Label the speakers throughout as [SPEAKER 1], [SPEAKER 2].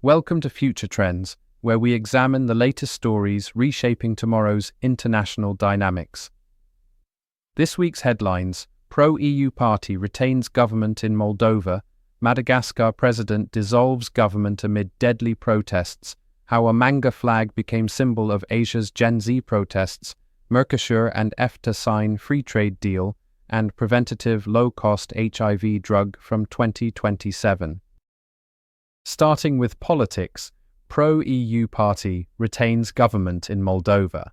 [SPEAKER 1] Welcome to Future Trends, where we examine the latest stories reshaping tomorrow's international dynamics. This week's headlines: pro-EU party retains government in Moldova, Madagascar President dissolves government amid deadly protests, how a manga flag became symbol of Asia's Gen Z protests, Mercosur and EFTA sign free trade deal, and preventative low-cost HIV drug from 2027. Starting with politics, pro-EU party retains government in Moldova.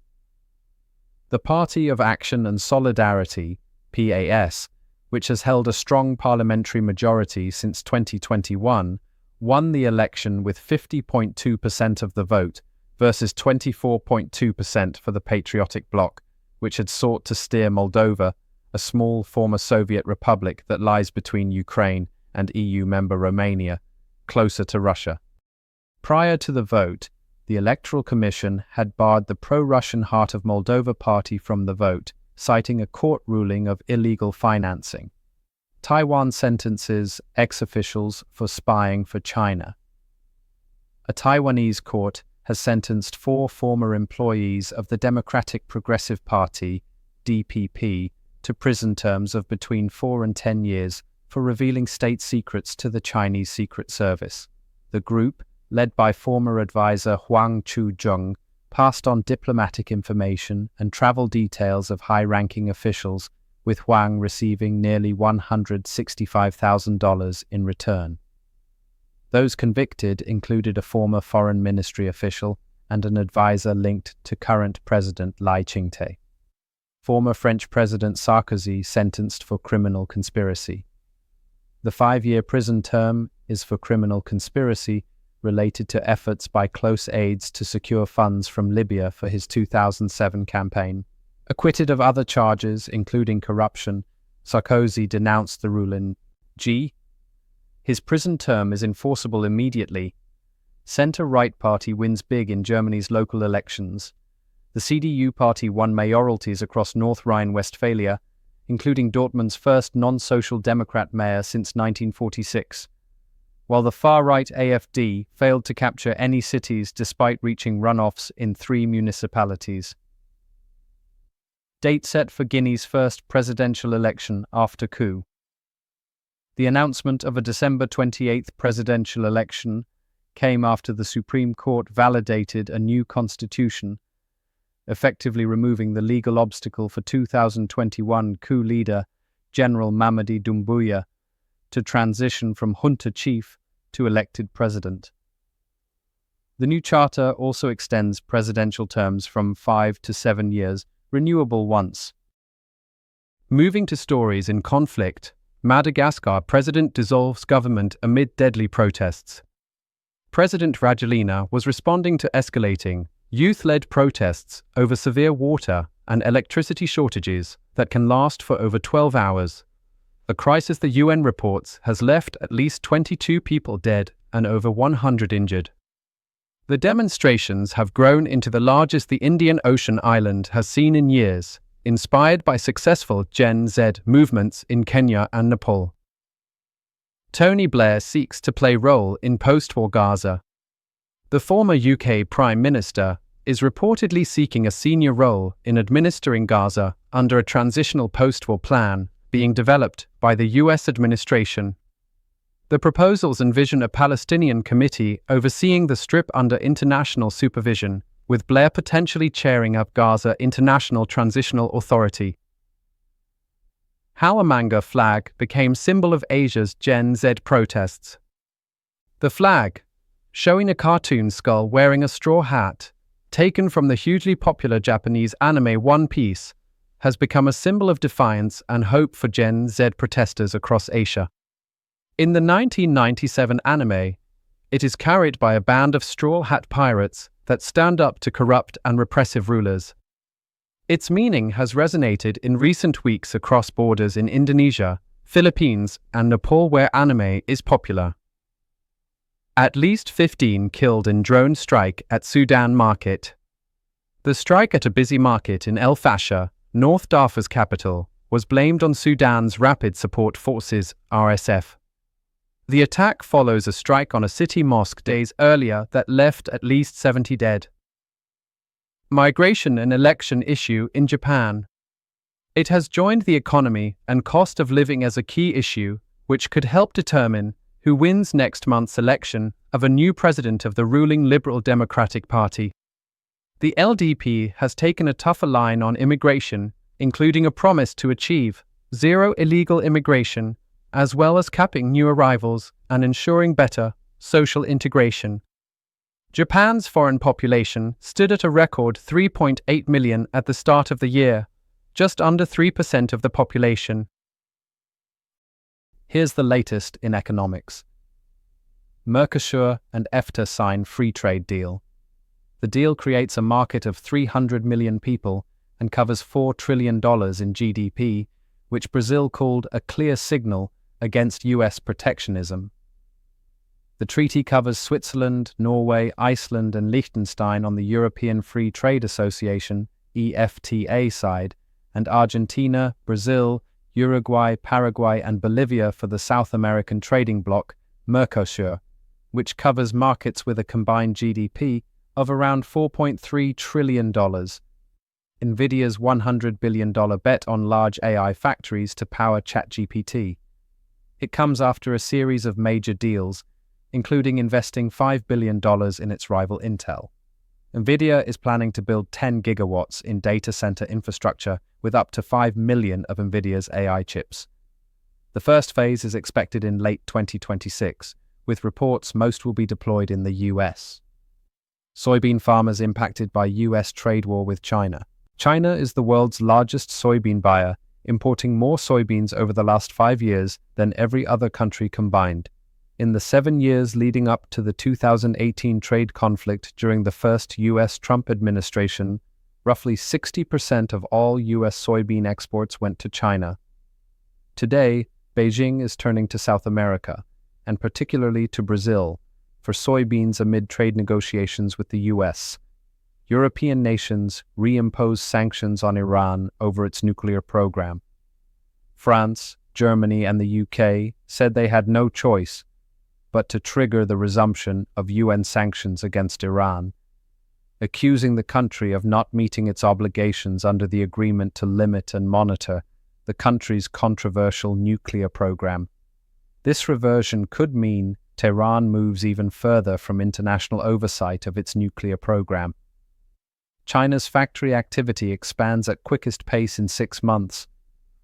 [SPEAKER 1] The Party of Action and Solidarity, PAS, which has held a strong parliamentary majority since 2021, won the election with 50.2% of the vote versus 24.2% for the Patriotic Bloc, which had sought to steer Moldova, a small former Soviet republic that lies between Ukraine and EU member Romania, closer to Russia. Prior to the vote, the Electoral Commission had barred the pro-Russian Heart of Moldova party from the vote, citing a court ruling of illegal financing. Taiwan sentences ex-officials for spying for China. A Taiwanese court has sentenced 4 former employees of the Democratic Progressive Party, DPP, to prison terms of between 4 and 10 years for revealing state secrets to the Chinese Secret Service. The group, led by former advisor Huang Chu-jung, passed on diplomatic information and travel details of high-ranking officials, with Huang receiving nearly $165,000 in return. Those convicted included a former foreign ministry official and an advisor linked to current President Lai Ching-te. Former French President Sarkozy sentenced for criminal conspiracy. The 5-year prison term is for criminal conspiracy related to efforts by close aides to secure funds from Libya for his 2007 campaign. Acquitted of other charges, including corruption, Sarkozy denounced the ruling. His prison term is enforceable immediately. Centre-right party wins big in Germany's local elections. The CDU party won mayoralties across North Rhine-Westphalia, including Dortmund's first non-social Democrat mayor since 1946, while the far-right AfD failed to capture any cities despite reaching runoffs in 3 municipalities. Date set for Guinea's first presidential election after coup. The announcement of a December 28th presidential election came after the Supreme Court validated a new constitution, effectively removing the legal obstacle for 2021 coup leader General Mamadi Doumbouya to transition from junta chief to elected president. The new charter also extends presidential terms from 5 to 7 years, renewable once. Moving to stories in conflict, Madagascar President dissolves government amid deadly protests. President Rajoelina was responding to escalating youth-led protests over severe water and electricity shortages that can last for over 12 hours. The crisis, the UN reports, has left at least 22 people dead and over 100 injured. The demonstrations have grown into the largest the Indian Ocean island has seen in years, inspired by successful Gen Z movements in Kenya and Nepal. Tony Blair seeks to play role in post-war Gaza. The former UK Prime Minister is reportedly seeking a senior role in administering Gaza under a transitional post-war plan being developed by the US administration. The proposals envision a Palestinian committee overseeing the Strip under international supervision, with Blair potentially chairing of Gaza International Transitional Authority. How a manga flag became symbol of Asia's Gen Z protests. The flag, showing a cartoon skull wearing a straw hat, taken from the hugely popular Japanese anime One Piece, has become a symbol of defiance and hope for Gen Z protesters across Asia. In the 1997 anime, it is carried by a band of straw hat pirates that stand up to corrupt and repressive rulers. Its meaning has resonated in recent weeks across borders in Indonesia, Philippines, and Nepal, where anime is popular. At least 15 killed in drone strike at Sudan market. The strike at a busy market in El Fasher, North Darfur's capital, was blamed on Sudan's Rapid Support Forces, RSF. The attack follows a strike on a city mosque days earlier that left at least 70 dead. Migration and election issue in Japan. It has joined the economy and cost of living as a key issue, which could help determine who wins next month's election of a new president of the ruling Liberal Democratic Party. The LDP has taken a tougher line on immigration, including a promise to achieve zero illegal immigration, as well as capping new arrivals and ensuring better social integration. Japan's foreign population stood at a record 3.8 million at the start of the year, just under 3% of the population. Here's the latest in economics. Mercosur and EFTA sign free trade deal. The deal creates a market of 300 million people and covers $4 trillion in GDP, which Brazil called a clear signal against US protectionism. The treaty covers Switzerland, Norway, Iceland and Liechtenstein on the European Free Trade Association (EFTA) side, and Argentina, Brazil, Uruguay, Paraguay and Bolivia for the South American trading bloc, Mercosur, which covers markets with a combined GDP of around $4.3 trillion. NVIDIA's $100 billion bet on large AI factories to power ChatGPT. It comes after a series of major deals, including investing $5 billion in its rival Intel. NVIDIA is planning to build 10 gigawatts in data center infrastructure with up to 5 million of NVIDIA's AI chips. The first phase is expected in late 2026, with reports most will be deployed in the US. Soybean farmers impacted by US trade war with China. China is the world's largest soybean buyer, importing more soybeans over the last 5 years than every other country combined. In the 7 years leading up to the 2018 trade conflict during the first US Trump administration, roughly 60% of all US soybean exports went to China. Today, Beijing is turning to South America, and particularly to Brazil, for soybeans amid trade negotiations with the US. European nations reimpose sanctions on Iran over its nuclear program. France, Germany, and the UK said they had no choice but to trigger the resumption of UN sanctions against Iran, accusing the country of not meeting its obligations under the agreement to limit and monitor the country's controversial nuclear program. This reversion could mean Tehran moves even further from international oversight of its nuclear program. China's factory activity expands at quickest pace in 6 months.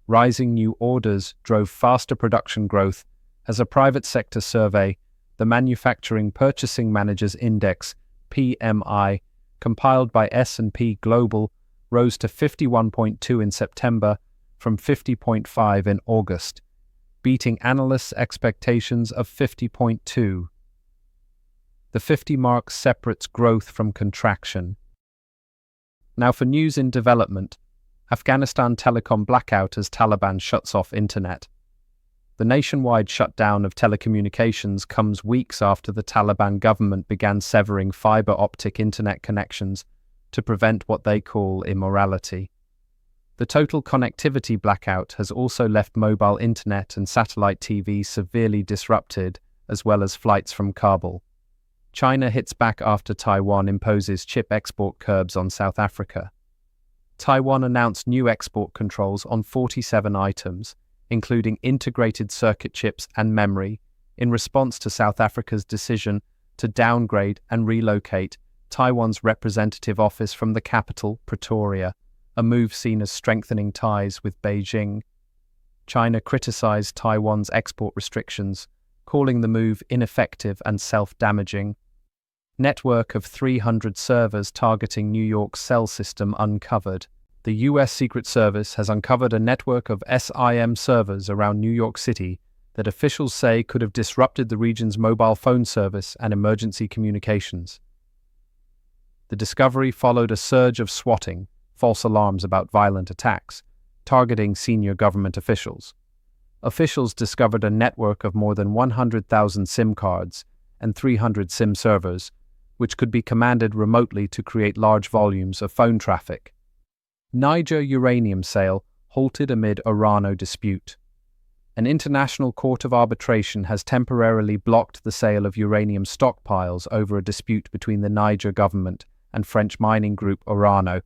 [SPEAKER 1] Rising new orders drove faster production growth as a private sector survey, the Manufacturing Purchasing Managers Index, PMI, compiled by S&P Global, rose to 51.2 in September from 50.5 in August, beating analysts' expectations of 50.2. The 50 mark separates growth from contraction. Now for news in development. Afghanistan telecom blackout as Taliban shuts off internet. The nationwide shutdown of telecommunications comes weeks after the Taliban government began severing fiber optic internet connections to prevent what they call immorality. The total connectivity blackout has also left mobile internet and satellite TV severely disrupted, as well as flights from Kabul. China hits back after Taiwan imposes chip export curbs on South Africa. Taiwan announced new export controls on 47 items, including integrated circuit chips and memory, in response to South Africa's decision to downgrade and relocate Taiwan's representative office from the capital, Pretoria, a move seen as strengthening ties with Beijing. China criticized Taiwan's export restrictions, calling the move ineffective and self-damaging. Network of 300 servers targeting New York's cell system uncovered. The U.S. Secret Service has uncovered a network of SIM servers around New York City that officials say could have disrupted the region's mobile phone service and emergency communications. The discovery followed a surge of swatting, false alarms about violent attacks, targeting senior government officials. Officials discovered a network of more than 100,000 SIM cards and 300 SIM servers, which could be commanded remotely to create large volumes of phone traffic. Niger uranium sale halted amid Irano dispute. an international court of arbitration has temporarily blocked the sale of uranium stockpiles over a dispute between the Niger government and French mining group Orano,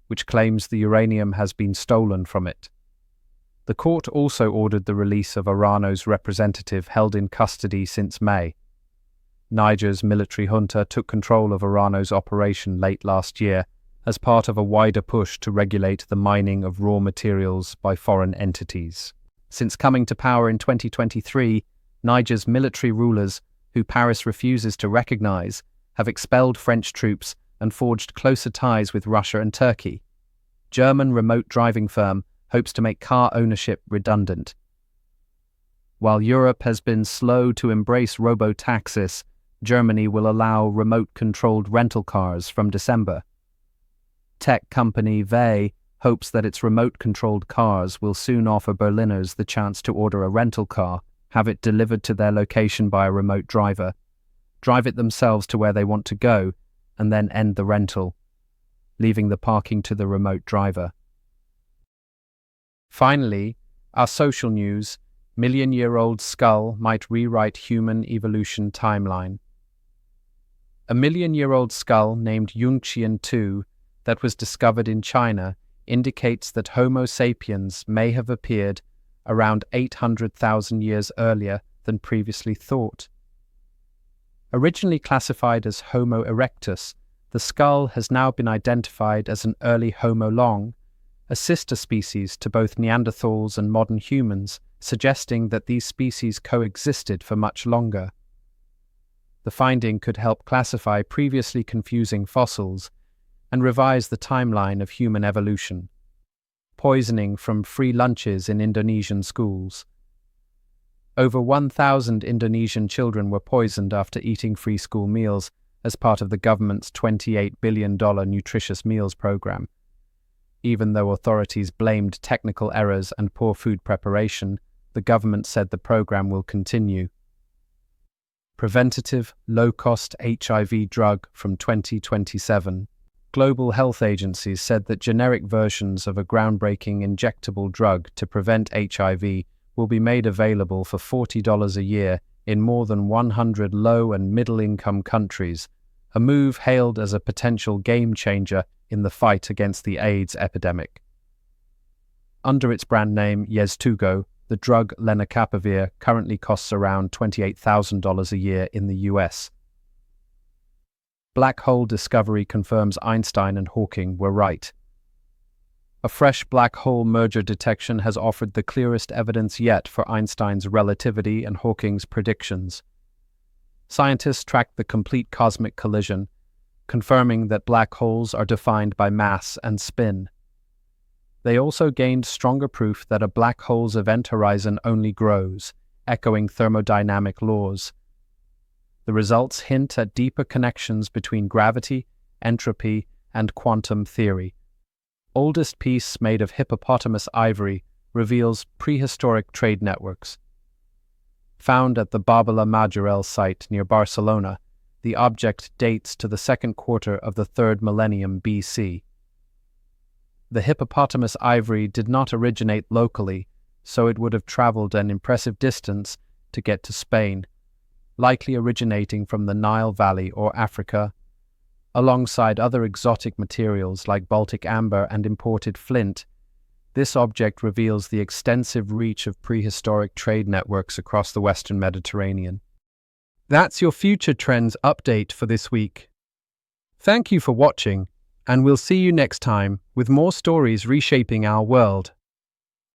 [SPEAKER 1] which claims the uranium has been stolen from it. The court also ordered the release of Orano's representative held in custody since May. Niger's military junta took control of Orano's operation late last year as part of a wider push to regulate the mining of raw materials by foreign entities. Since coming to power in 2023, Niger's military rulers, who Paris refuses to recognize, have expelled French troops and forged closer ties with Russia and Turkey. German remote driving firm hopes to make car ownership redundant. While Europe has been slow to embrace robo-taxis, Germany will allow remote-controlled rental cars from December. Tech company VW hopes that its remote-controlled cars will soon offer Berliners the chance to order a rental car, have it delivered to their location by a remote driver, drive it themselves to where they want to go, and then end the rental, leaving the parking to the remote driver. Finally, our social news: million-year-old skull might rewrite human evolution timeline. A million-year-old skull named Yunqian 2 that was discovered in China indicates that Homo sapiens may have appeared around 800,000 years earlier than previously thought. Originally classified as Homo erectus, the skull has now been identified as an early Homo long, a sister species to both Neanderthals and modern humans, suggesting that these species coexisted for much longer. The finding could help classify previously confusing fossils and revise the timeline of human evolution. Poisoning from free lunches in Indonesian schools. Over 1,000 Indonesian children were poisoned after eating free school meals as part of the government's $28 billion nutritious meals program. Even though authorities blamed technical errors and poor food preparation, the government said the program will continue. Preventative, low-cost HIV drug from 2027. Global health agencies said that generic versions of a groundbreaking injectable drug to prevent HIV will be made available for $40 a year in more than 100 low- and middle-income countries, a move hailed as a potential game-changer in the fight against the AIDS epidemic. Under its brand name Yeztugo, the drug lenacapavir currently costs around $28,000 a year in the US. Black hole discovery confirms Einstein and Hawking were right. A fresh black hole merger detection has offered the clearest evidence yet for Einstein's relativity and Hawking's predictions. Scientists tracked the complete cosmic collision, confirming that black holes are defined by mass and spin. They also gained stronger proof that a black hole's event horizon only grows, echoing thermodynamic laws. The results hint at deeper connections between gravity, entropy, and quantum theory. Oldest piece made of hippopotamus ivory reveals prehistoric trade networks. Found at the Babala Majorelle site near Barcelona, the object dates to the second quarter of the 3rd millennium BC. The hippopotamus ivory did not originate locally, so it would have traveled an impressive distance to get to Spain, likely originating from the Nile Valley or Africa. Alongside other exotic materials like Baltic amber and imported flint, this object reveals the extensive reach of prehistoric trade networks across the Western Mediterranean. That's your Future Trends update for this week. Thank you for watching, and we'll see you next time with more stories reshaping our world.